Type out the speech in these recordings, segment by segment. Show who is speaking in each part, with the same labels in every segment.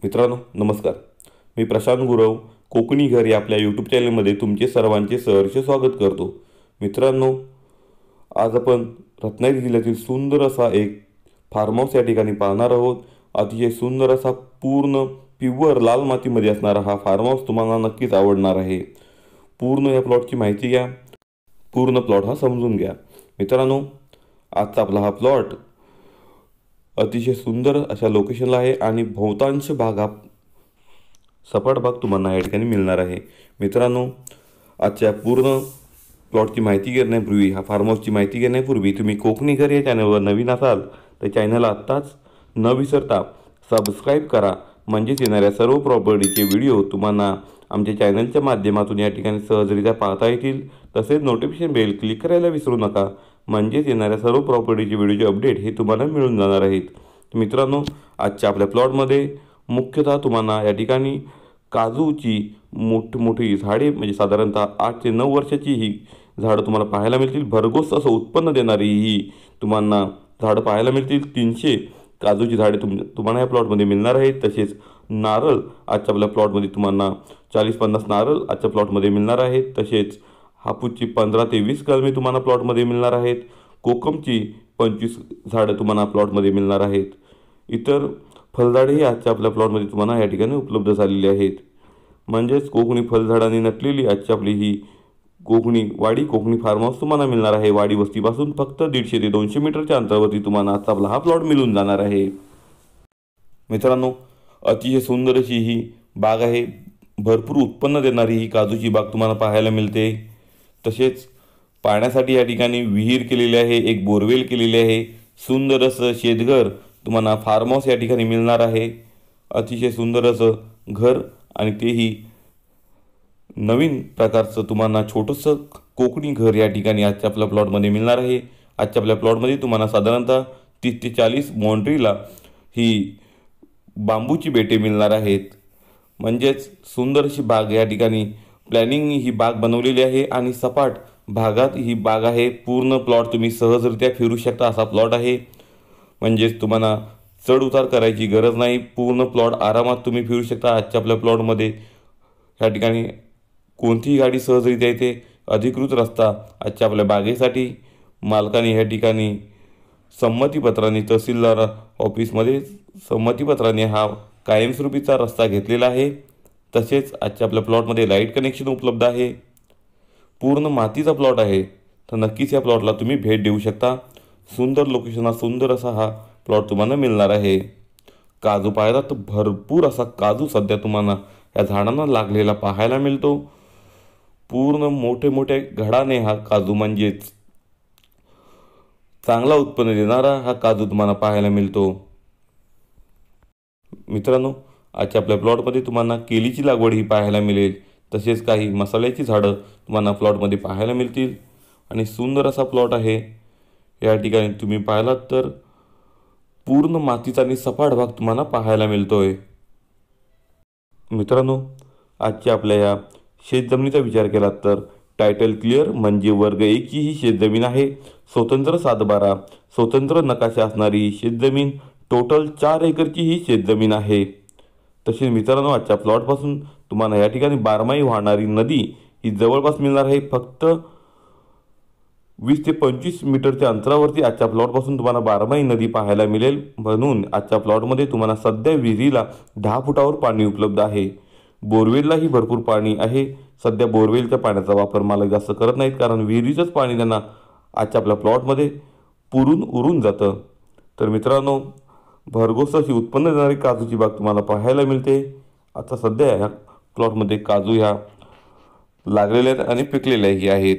Speaker 1: मित्रांनो नमस्कार. मी प्रशांत गुरव कोकणी घर या आपल्या यूट्यूब चॅनलमध्ये तुमचे सर्वांचे सहर्ष स्वागत करतो. मित्रांनो, आज आपण रत्नागिरी जिल्ह्यातील सुंदर असा एक फार्म हाऊस या ठिकाणी पाहणार आहोत. अतिशय सुंदर असा पूर्ण प्युअर लाल मातीमध्ये असणारा हा फार्म हाऊस तुम्हाला नक्कीच आवडणार आहे. पूर्ण या प्लॉटची माहिती घ्या, पूर्ण प्लॉट हा समजून घ्या. मित्रांनो, आजचा आपला हा प्लॉट अतिशय सुंदर अशा लोकेशनला आहे आणि बहुतांश भाग हा सपाट भाग तुम्हाला या ठिकाणी मिळणार आहे. मित्रांनो, आजच्या पूर्ण प्लॉटची माहिती घेण्यापूर्वी, हा फार्म हाऊसची माहिती घेण्यापूर्वी तुम्ही कोकणी घर या चॅनलवर नवीन असाल तर चॅनलला आत्ताच न विसरता सबस्क्राईब करा. म्हणजेच येणाऱ्या सर्व प्रॉपर्टीचे व्हिडिओ तुम्हाला आमच्या चॅनलच्या माध्यमातून या ठिकाणी सहजरित्या पाहता येतील. तसेच नोटिफिकेशन बेल क्लिक करायला विसरू नका. म्हणजेच येणाऱ्या सर्व प्रॉपर्टीचे व्हिडिओचे अपडेट हे तुम्हाला मिळून जाणार आहेत. मित्रांनो, आजच्या आपल्या प्लॉटमध्ये मुख्यतः तुम्हाला या ठिकाणी काजूची मोठी झाडे म्हणजे साधारणतः 8 ते 9 वर्षाची ही झाडं तुम्हाला पाहायला मिळतील. भरघोस असं उत्पन्न देणारी ही तुम्हाला झाडं पाहायला मिळतील. 300 काजूची झाडे तुम्हाला या प्लॉटमध्ये मिळणार आहेत. तसेच नारळ आजच्या आपल्या प्लॉटमध्ये तुम्हाला 40-50 नारळ आजच्या प्लॉटमध्ये मिळणार आहेत. तसेच हापूसची 15 ते 20 कलमे तुम्हाला प्लॉटमध्ये मिळणार आहेत. कोकमची 25 झाडं तुम्हाला प्लॉटमध्ये मिळणार आहेत. इतर फळझाडेही आजच्या आपल्या प्लॉटमध्ये तुम्हाला या ठिकाणी उपलब्ध झालेली आहेत. म्हणजेच कोकणी फळझाडांनी नटलेली आजची आपली ही कोकणी फार्म हाऊस तुम्हाला मिळणार आहे. वाडी वस्तीपासून फक्त 150 ते 200 मीटरच्या अंतरावरती तुम्हाला आजचा आपला हा प्लॉट मिळून जाणार आहे. मित्रांनो, अतिशय सुंदर अशी ही बाग आहे. भरपूर उत्पन्न देणारी ही काजूची बाग तुम्हाला पाहायला मिळते. तसेच पाण्यासाठी या ठिकाणी विहीर केलेली आहे, एक बोरवेल केलेली आहे. सुंदर असं शेतघर तुम्हाला फार्म हाऊस या ठिकाणी मिळणार आहे. अतिशय सुंदर असं घर आणि तेही नवीन प्रकारचं तुम्हाला छोटंसं कोकणी घर या ठिकाणी आजच्या आपल्या प्लॉटमध्ये मिळणार आहे. आजच्या आपल्या प्लॉटमध्ये तुम्हाला साधारणतः 30 ते 40 बाउंड्रीला ही बांबूची बेटे मिळणार आहेत. म्हणजेच सुंदर अशी बाग या ठिकाणी प्लॅनिंगनी ही बाग बनवलेली आहे आणि सपाट भागात ही बाग आहे. पूर्ण प्लॉट तुम्ही सहजरित्या फिरू शकता असा प्लॉट आहे. म्हणजेच तुम्हाला चढ उतार करायची गरज नाही. पूर्ण प्लॉट आरामात तुम्ही फिरू शकता. आजच्या आपल्या प्लॉटमध्ये ह्या ठिकाणी कोणतीही गाडी सहजरित्या येते. अधिकृत रस्ता आजच्या आपल्या बागेसाठी मालकाने ह्या ठिकाणी संमतीपत्राने तहसीलदार ऑफिसमध्ये संमतीपत्राने हा कायमस्वरूपीचा रस्ता घेतलेला आहे. तसेच आजच्या आपल्या प्लॉटमध्ये लाईट कनेक्शन उपलब्ध आहे. पूर्ण मातीचा प्लॉट आहे, तर नक्कीच या प्लॉटला तुम्ही भेट देऊ शकता. सुंदर लोकेशनला सुंदर असा हा प्लॉट तुम्हाला मिळणार आहे. काजू पाहिला तर भरपूर असा काजू सध्या तुम्हाला या झाडांना लागलेला पाहायला मिळतो. पूर्ण मोठे घडाने हा काजू म्हणजेच चांगला उत्पन्न देणारा हा काजू तुम्हाला पाहायला मिळतो. मित्रांनो, आजच्या आपल्या प्लॉटमध्ये तुम्हाला केळीची लागवड ही पाहायला मिळेल. तसेच काही मसाल्याची झाडं तुम्हाला प्लॉटमध्ये पाहायला मिळतील आणि सुंदर असा प्लॉट आहे. या ठिकाणी तुम्ही पाहिलात तर पूर्ण मातीचा आणि सपाट भाग तुम्हाला पाहायला मिळतोय. मित्रांनो, आजच्या आपल्या या शेतजमिनीचा विचार केला तर टायटल क्लिअर म्हणजे वर्ग 1 ही शेतजमीन आहे. स्वतंत्र सातबारा स्वतंत्र नकाशा असणारी ही शेतजमीन टोटल 4 एकरची ही शेतजमीन आहे. तसेच मित्रांनो, आजच्या प्लॉटपासून तुम्हाला या ठिकाणी 12माही वाहणारी नदी ही जवळपास मिळणार आहे. फक्त 20 ते 25 मीटरच्या अंतरावरती आजच्या प्लॉटपासून तुम्हाला 12माही नदी पाहायला मिळेल. म्हणून आजच्या प्लॉटमध्ये तुम्हाला सध्या विहिरीला 10 फुटावर पाणी उपलब्ध आहे. बोरवेललाही भरपूर पाणी आहे. सध्या बोरवेलच्या पाण्याचा वापर मालक जास्त करत नाहीत, कारण विहिरीचंच पाणी त्यांना आजच्या आपल्या प्लॉटमध्ये उरून जातं. तर मित्रांनो, भरघोस अशी उत्पन्न देणारी काजूची बाग तुम्हाला पाहायला मिळते. आता सध्या ह्या प्लॉटमध्ये काजू ह्या लागलेल्या आहेत आणि पिकलेल्याही आहेत.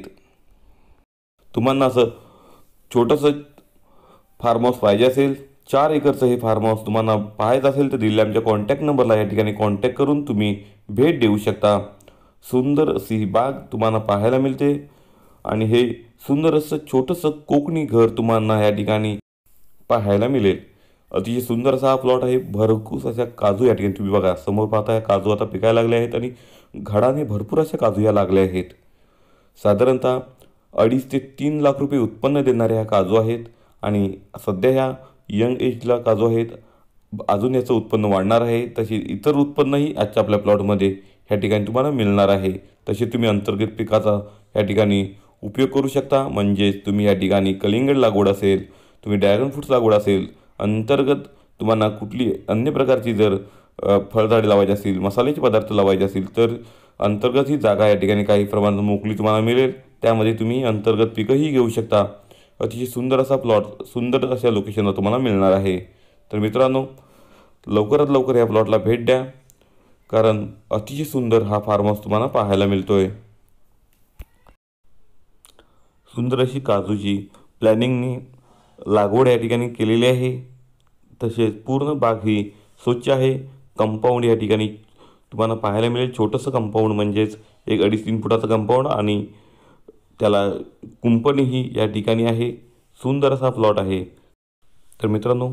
Speaker 1: तुम्हाला असं छोटंसं फार्म हाऊस पाहिजे असेल, 4 एकरचं हे फार्म हाऊस तुम्हाला पाहायचं असेल तर दिलेल्या आमच्या कॉन्टॅक्ट नंबरला या ठिकाणी कॉन्टॅक्ट करून तुम्ही भेट देऊ शकता. सुंदर अशी ही बाग तुम्हाला पाहायला मिळते आणि हे सुंदर असं छोटंसं कोकणी घर तुम्हाला या ठिकाणी पाहायला मिळेल. अतिशय सुंदर असा हा प्लॉट आहे. भरपूर अशा काजू या ठिकाणी तुम्ही बघा, समोर पाहताय काजू आता पिकायला लागले आहेत आणि घडाने भरपूर अशा काजू या लागल्या आहेत. साधारणतः 2.5 ते 3 लाख रुपये उत्पन्न देणारे ह्या काजू आहेत आणि सध्या ह्या यंग एजला काजू आहेत. अजून याचं उत्पन्न वाढणार आहे. तशी इतर उत्पन्नही आजच्या आपल्या प्लॉटमध्ये ह्या ठिकाणी तुम्हाला मिळणार आहे. तसे तुम्ही अंतर्गत पिकाचा या ठिकाणी उपयोग करू शकता. म्हणजेच तुम्ही या ठिकाणी कलिंगड लागवड असेल, तुम्ही ड्रॅगन फ्रूट लागवड असेल, अंतर्गत तुम्हाला कुठली अन्य प्रकारची जर फळझाडे लावायची असतील, मसाल्याचे पदार्थ लावायचे असतील, तर अंतर्गत ही जागा या ठिकाणी काही प्रमाणात मोकळी तुम्हाला मिळेल. त्यामध्ये तुम्ही अंतर्गत पिकंही घेऊ शकता. अतिशय सुंदर असा प्लॉट सुंदर अशा लोकेशनला तुम्हाला मिळणार आहे. तर मित्रांनो, लवकरात लवकर या प्लॉटला भेट द्या, कारण अतिशय सुंदर हा फार्म हाऊस तुम्हाला पाहायला मिळतोय. सुंदर अशी काजूची प्लॅनिंगनी लागवड या ठिकाणी केलेली आहे. तसेच पूर्ण बाग ही स्वच्छ आहे. कंपाऊंड या ठिकाणी तुम्हाला पाहायला मिळेल. छोटंसं कंपाऊंड म्हणजेच एक 2.5-3 फुटाचं कंपाऊंड आणि त्याला कुंपणीही या ठिकाणी आहे. सुंदर असा प्लॉट आहे. तर मित्रांनो,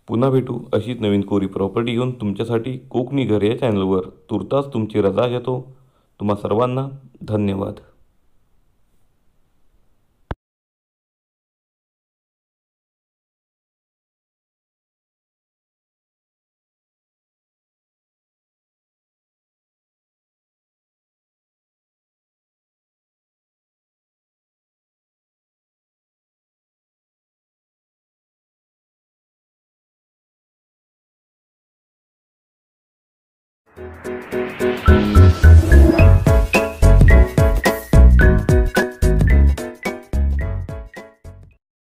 Speaker 1: पुन्हा भेटू अशीच नवीन कोरी प्रॉपर्टी घेऊन तुमच्यासाठी. कोकणी घर या चॅनलवर तुर्तास तुमची रजा घेतो. तुम्हा सर्वांना धन्यवाद.